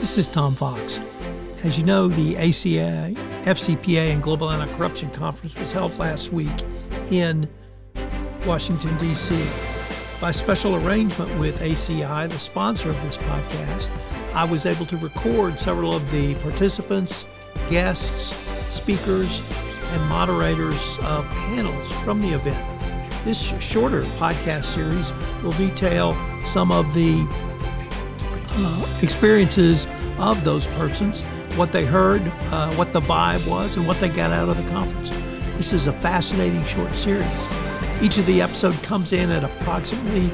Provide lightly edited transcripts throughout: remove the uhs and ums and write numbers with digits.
This is Tom Fox. As you know, the ACI-FCPA and Global Anti-Corruption Conference was held last week in Washington, D.C. By special arrangement with ACI, the sponsor of this podcast, I was able to record several of the participants, guests, speakers, and moderators of panels from the event. This shorter podcast series will detail some of the experiences of those persons, what they heard, what the vibe was, and what they got out of the conference. This is a fascinating short series. Each of the episodes comes in at approximately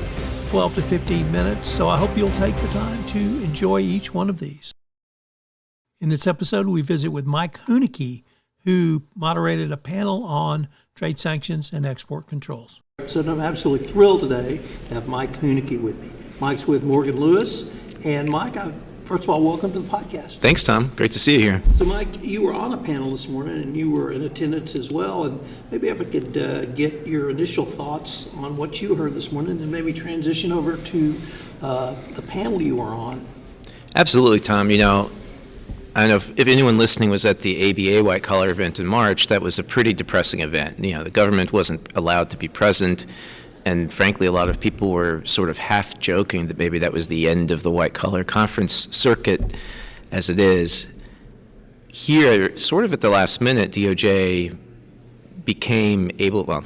12 to 15 minutes, so I hope you'll take the time to enjoy each one of these. In this episode, we visit with Mike Huneke, who moderated a panel on trade sanctions and export controls. So I'm absolutely thrilled today to have Mike Huneke with me. Mike's with Morgan Lewis. And Mike, first of all, welcome to the podcast. Thanks, Tom. Great to see you here. So Mike, you were on a panel this morning and you were in attendance as well. And maybe if I could get your initial thoughts on what you heard this morning and maybe transition over to the panel you were on. Absolutely, Tom. You know, I don't know if anyone listening was at the ABA White Collar event in March. That was a pretty depressing event. You know, the government wasn't allowed to be present. And frankly, a lot of people were sort of half joking that maybe that was the end of the white collar conference circuit as it is. Here, sort of at the last minute, DOJ became able, well,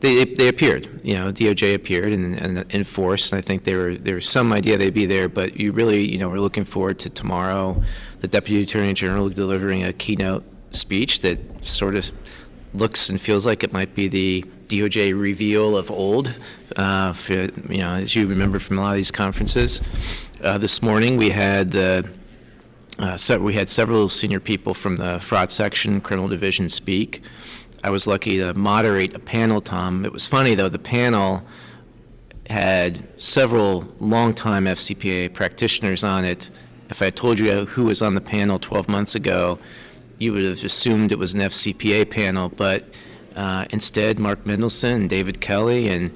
they appeared. You know, DOJ appeared and enforced, and I think there was some idea they'd be there, but you really, you know, we're looking forward to tomorrow, the Deputy Attorney General delivering a keynote speech that sort of looks and feels like it might be the DOJ reveal of old, you know, as you remember from a lot of these conferences. This morning we had several senior people from the fraud section, criminal division speak. I was lucky to moderate a panel, Tom. It was funny though, the panel had several longtime FCPA practitioners on it. If I told you who was on the panel 12 months ago, you would have assumed it was an FCPA panel, but instead, Mark Mendelson and David Kelly and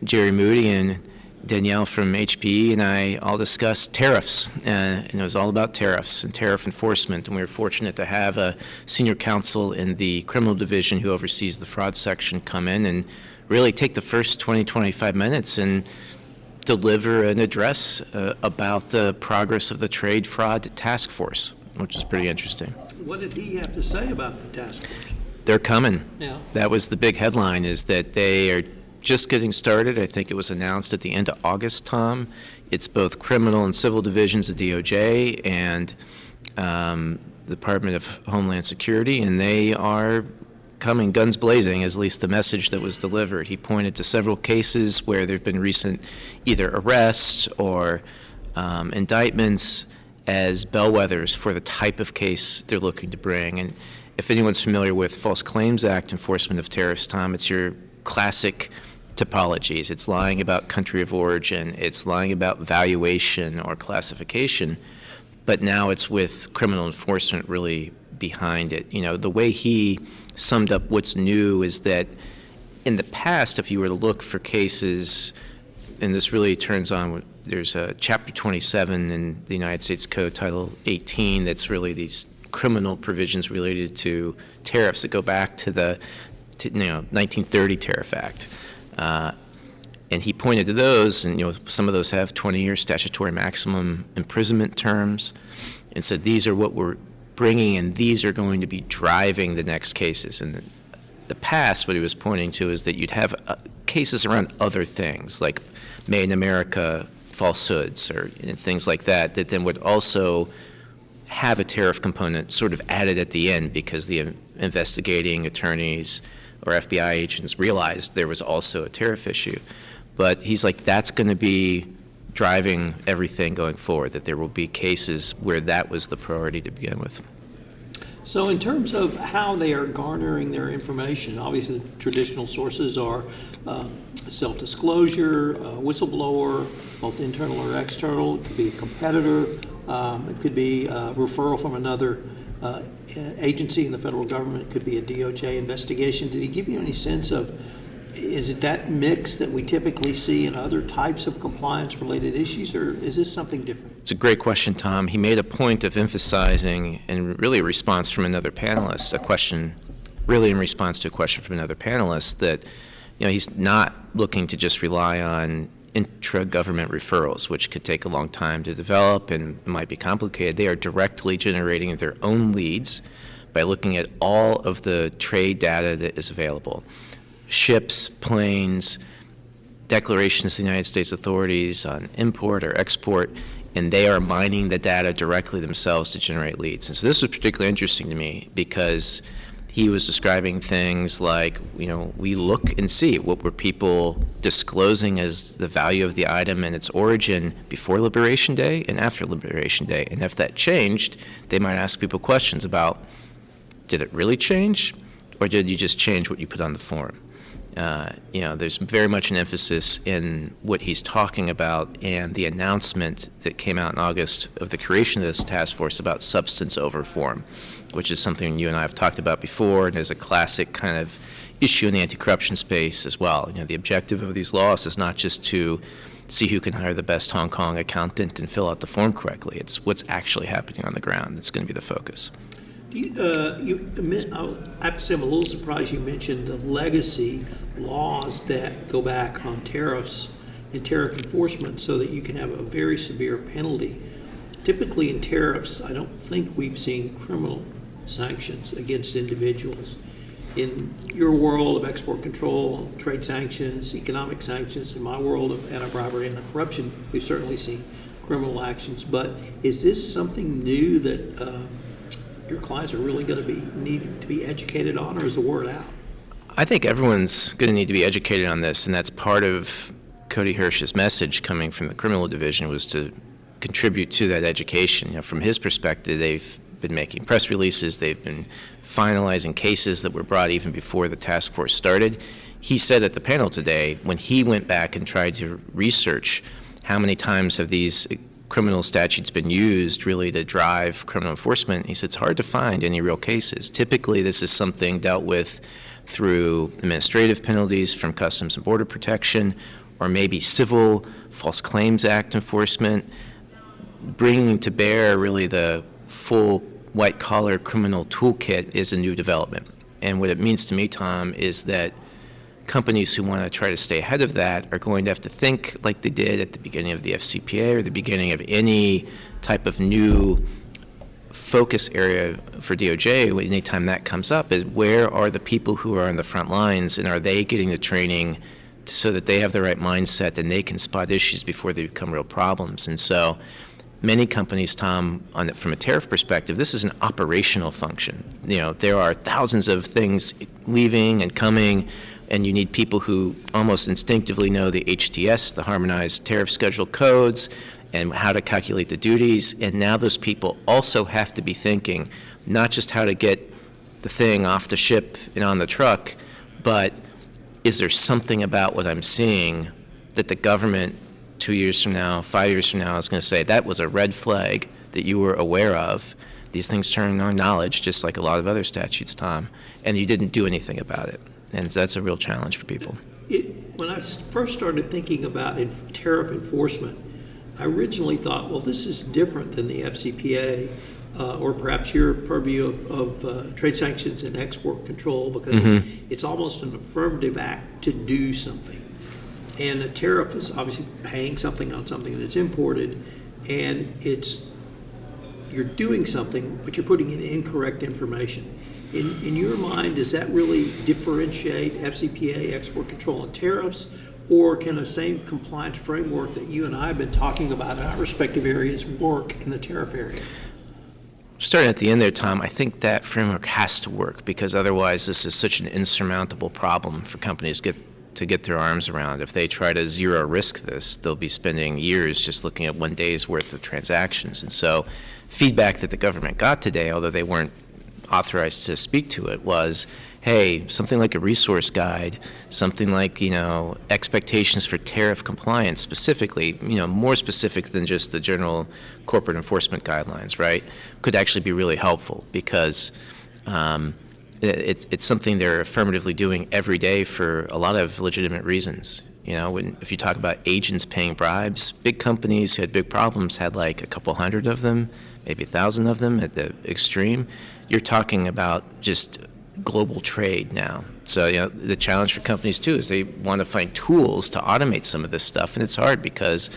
Jerry Moody and Danielle from HPE and I all discussed tariffs, and it was all about tariffs and tariff enforcement, and we were fortunate to have a senior counsel in the criminal division who oversees the fraud section come in and really take the first 20-25 minutes and deliver an address about the progress of the trade fraud task force, which is pretty interesting. What did he have to say about the task force? They're coming. Yeah. That was the big headline, is that they are just getting started. I think it was announced at the end of August, Tom. It's both criminal and civil divisions of DOJ and the Department of Homeland Security, and they are coming guns blazing, at least the message that was delivered. He pointed to several cases where there have been recent either arrests or indictments as bellwethers for the type of case they're looking to bring. And if anyone's familiar with False Claims Act enforcement of tariffs, Tom, it's your classic typologies. It's lying about country of origin, it's lying about valuation or classification, but now it's with criminal enforcement really behind it. You know, the way he summed up what's new is that in the past, if you were to look for cases, and this really turns on, there's a Chapter 27 in the United States Code, Title 18, that's really these criminal provisions related to tariffs that go back to the 1930 Tariff Act. And he pointed to those, and some of those have 20-year statutory maximum imprisonment terms, and said these are what we're bringing, and these are going to be driving the next cases. And the past, what he was pointing to is that you'd have cases around other things, like Made in America falsehoods or things like that, that then would also have a tariff component sort of added at the end because the investigating attorneys or FBI agents realized there was also a tariff issue. But he's like, that's going to be driving everything going forward, that there will be cases where that was the priority to begin with. So in terms of how they are garnering their information, obviously the traditional sources are self-disclosure, whistleblower, both internal or external. It could be a competitor. It could be a referral from another agency in the federal government. It could be a DOJ investigation. Did he give you any sense of is it that mix that we typically see in other types of compliance-related issues, or is this something different? It's a great question, Tom. He made a point of emphasizing, and really a response from another panelist, in response to a question from another panelist, that he's not looking to just rely on intra-government referrals, which could take a long time to develop and might be complicated. They are directly generating their own leads by looking at all of the trade data that is available. Ships, planes, declarations to the United States authorities on import or export, and they are mining the data directly themselves to generate leads. And so this was particularly interesting to me because he was describing things like, we look and see what were people disclosing as the value of the item and its origin before Liberation Day and after Liberation Day. And if that changed, they might ask people questions about, did it really change, or did you just change what you put on the form? There's very much an emphasis in what he's talking about and the announcement that came out in August of the creation of this task force about substance over form, which is something you and I have talked about before and is a classic kind of issue in the anti-corruption space as well. The objective of these laws is not just to see who can hire the best Hong Kong accountant and fill out the form correctly. It's what's actually happening on the ground that's going to be the focus. I have to say I'm a little surprised you mentioned the legacy laws that go back on tariffs and tariff enforcement so that you can have a very severe penalty. Typically in tariffs, I don't think we've seen criminal sanctions against individuals. In your world of export control, trade sanctions, economic sanctions, in my world of anti-bribery and anti-corruption, we've certainly seen criminal actions. But is this something new that your clients are really going to need to be educated on, or is the word out? I think everyone's going to need to be educated on this, and that's part of Cody Hirsch's message coming from the criminal division, was to contribute to that education. From his perspective, they've been making press releases, they've been finalizing cases that were brought even before the task force started. He said at the panel today, when he went back and tried to research how many times have these criminal statutes been used really to drive criminal enforcement, he said it's hard to find any real cases. Typically, this is something dealt with through administrative penalties from Customs and Border Protection, or maybe civil False Claims Act enforcement. Bringing to bear really the full white-collar criminal toolkit is a new development. And what it means to me, Tom, is that companies who want to try to stay ahead of that are going to have to think like they did at the beginning of the FCPA or the beginning of any type of new focus area for DOJ. Anytime that comes up, is where are the people who are on the front lines, and are they getting the training so that they have the right mindset and they can spot issues before they become real problems. And so many companies, Tom, from a tariff perspective, this is an operational function. There are thousands of things leaving and coming, and you need people who almost instinctively know the HTS, the Harmonized Tariff Schedule codes, and how to calculate the duties. And now those people also have to be thinking not just how to get the thing off the ship and on the truck, but is there something about what I'm seeing that the government 2 years from now, 5 years from now is going to say, that was a red flag that you were aware of. These things turn on knowledge, just like a lot of other statutes, Tom, and you didn't do anything about it. And that's a real challenge for people. When I first started thinking about tariff enforcement, I originally thought, well, this is different than the FCPA, or perhaps your purview of trade sanctions and export control, because it's almost an affirmative act to do something. And a tariff is obviously paying something on something that's imported, and you're doing something, but you're putting in incorrect information. In your mind, does that really differentiate FCPA, export control, and tariffs? Or can the same compliance framework that you and I have been talking about in our respective areas work in the tariff area? Starting at the end there, Tom, I think that framework has to work, because otherwise this is such an insurmountable problem for companies to get their arms around. If they try to zero risk this, they'll be spending years just looking at one day's worth of transactions. And so feedback that the government got today, although they weren't authorized to speak to it, was, hey, something like a resource guide, something like, expectations for tariff compliance specifically, more specific than just the general corporate enforcement guidelines, right, could actually be really helpful, because it's something they're affirmatively doing every day for a lot of legitimate reasons. If you talk about agents paying bribes, big companies who had big problems had like a couple hundred of them, maybe 1,000 of them at the extreme. You're talking about just global trade now. So, the challenge for companies too is they want to find tools to automate some of this stuff, and it's hard because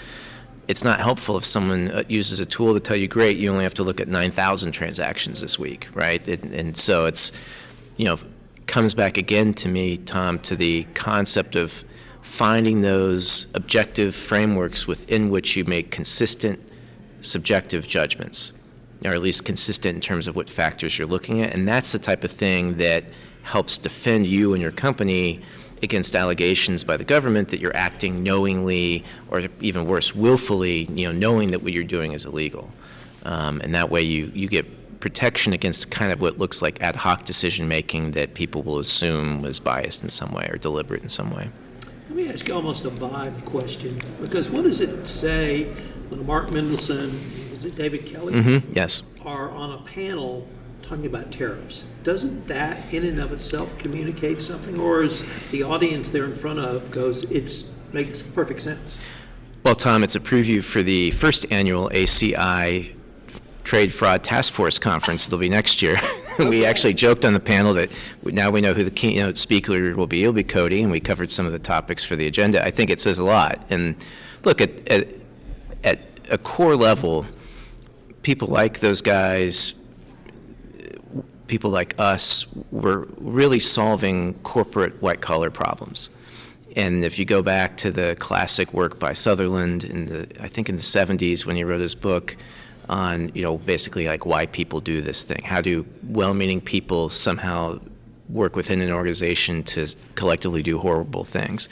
it's not helpful if someone uses a tool to tell you, great, you only have to look at 9,000 transactions this week, right? And so it's, comes back again to me, Tom, to the concept of finding those objective frameworks within which you make consistent subjective judgments, or at least consistent in terms of what factors you're looking at. And that's the type of thing that helps defend you and your company against allegations by the government that you're acting knowingly, or even worse, willfully, knowing that what you're doing is illegal. And that way you get protection against kind of what looks like ad hoc decision making that people will assume was biased in some way or deliberate in some way. Let me ask you almost a vibe question, because what does it say when Mark Mendelson, is it David Kelly? Mm-hmm. Yes. Are on a panel talking about tariffs? Doesn't that in and of itself communicate something, or is the audience they're in front of makes perfect sense? Well, Tom, it's a preview for the first annual ACI Trade Fraud Task Force Conference. It'll be next year. Okay. We actually joked on the panel that now we know who the keynote speaker will be. It'll be Cody, and we covered some of the topics for the agenda. I think it says a lot. And look, at a core level, people like those guys, people like us, were really solving corporate white-collar problems. And if you go back to the classic work by Sutherland I think in the 70s when he wrote his book on, basically like why people do this thing. How do well-meaning people somehow work within an organization to collectively do horrible things?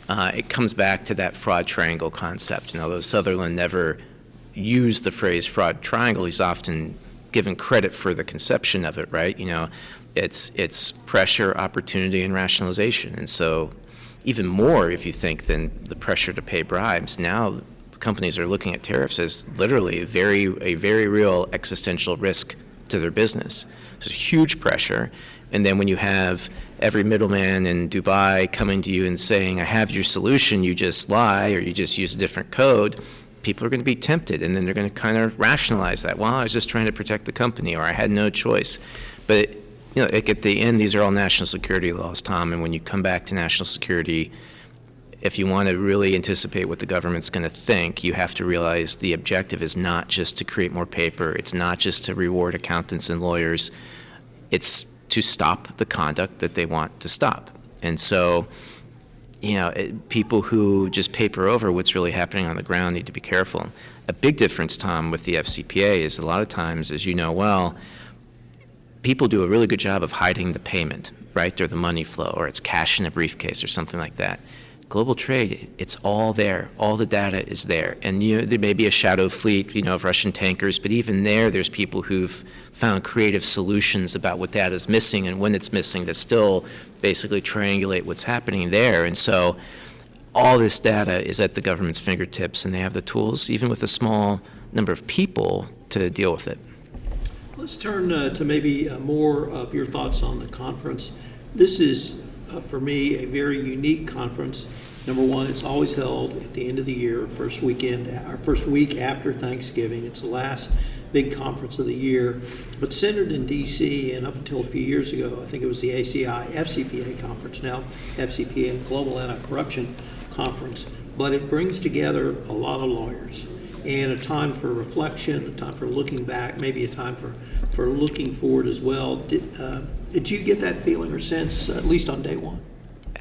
It comes back to that fraud triangle concept. And although Sutherland never used the phrase fraud triangle, he's often given credit for the conception of it, right? It's pressure, opportunity, and rationalization. And so even more, if you think, than the pressure to pay bribes, now companies are looking at tariffs as literally a very real existential risk to their business. There's huge pressure. And then when you have every middleman in Dubai coming to you and saying, I have your solution, you just lie, or you just use a different code, people are going to be tempted, and then they're going to kind of rationalize that. Well, I was just trying to protect the company, or I had no choice. But at the end, these are all national security laws, Tom, and when you come back to national security, if you want to really anticipate what the government's going to think, you have to realize the objective is not just to create more paper. It's not just to reward accountants and lawyers. It's to stop the conduct that they want to stop. And so, people who just paper over what's really happening on the ground need to be careful. A big difference, Tom, with the FCPA is a lot of times, as you know well, people do a really good job of hiding the payment, right, or the money flow, or it's cash in a briefcase or something like that. Global trade, it's all there. All the data is there. And there may be a shadow fleet, of Russian tankers, but even there's people who've found creative solutions about what data is missing and when it's missing to still basically triangulate what's happening there. And so all this data is at the government's fingertips, and they have the tools, even with a small number of people, to deal with it. Let's turn to maybe more of your thoughts on the conference. This is, for me, a very unique conference. Number one, it's always held at the end of the year, first week after Thanksgiving. It's the last big conference of the year, but centered in D.C. and up until a few years ago, I think it was the ACI-FCPA conference, now FCPA, Global Anti-Corruption Conference. But it brings together a lot of lawyers, and a time for reflection, a time for looking back, maybe a time for looking forward as well. Did you get that feeling or sense, at least on day one?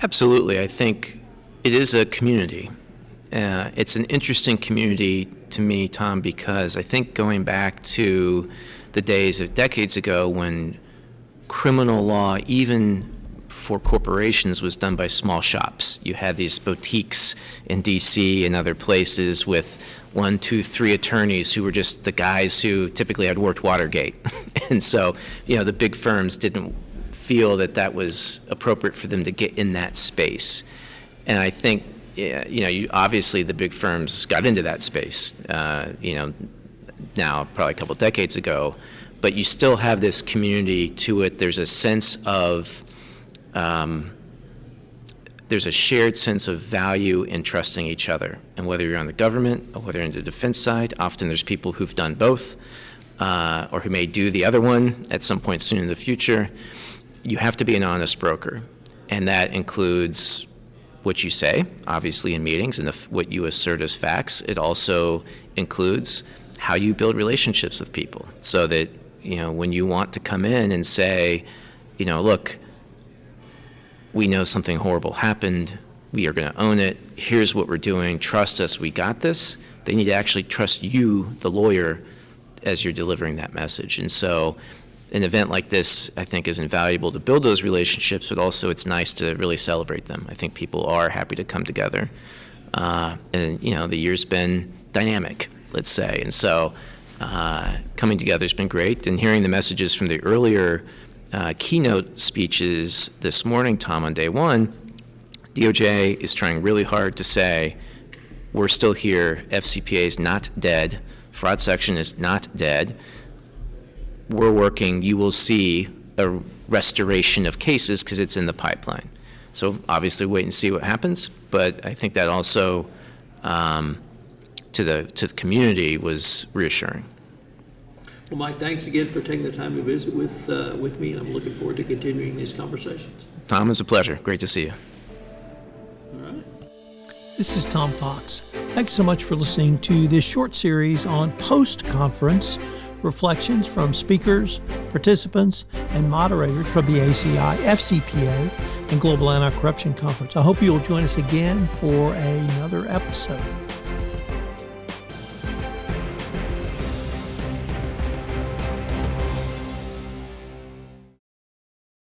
Absolutely. I think it is a community. It's an interesting community to me, Tom, because I think going back to the days of decades ago when criminal law, even for corporations, was done by small shops. You had these boutiques in D.C. and other places with 1, 2, 3 attorneys who were just the guys who typically had worked Watergate. And so, the big firms didn't feel that was appropriate for them to get in that space. And I think, obviously the big firms got into that space, now probably a couple decades ago. but you still have this community to it. There's a sense of, there's a shared sense of value in trusting each other. And whether you're on the government or whether you're on the defense side, often there's people who've done both or who may do the other one at some point soon in the future. You have to be an honest broker. And that includes what you say, obviously, in meetings and what you assert as facts. It also includes how you build relationships with people so that, when you want to come in and say, look, we know something horrible happened. We are going to own it. Here's what we're doing. Trust us. We got this. They need to actually trust you, the lawyer, as you're delivering that message. And so an event like this, I think, is invaluable to build those relationships, but also it's nice to really celebrate them. I think people are happy to come together. And, the year's been dynamic, let's say. And so coming together has been great. And hearing the messages from the earlier keynote speeches this morning, Tom, on day one, DOJ is trying really hard to say, we're still here, FCPA is not dead, fraud section is not dead, we're working, you will see a restoration of cases because it's in the pipeline. So obviously wait and see what happens, but I think that also to the community was reassuring. Well, Mike, thanks again for taking the time to visit with me, and I'm looking forward to continuing these conversations. Tom, it's a pleasure. Great to see you. All right. This is Tom Fox. Thanks so much for listening to this short series on post-conference reflections from speakers, participants, and moderators from the ACI-FCPA and Global Anti-Corruption Conference. I hope you'll join us again for another episode.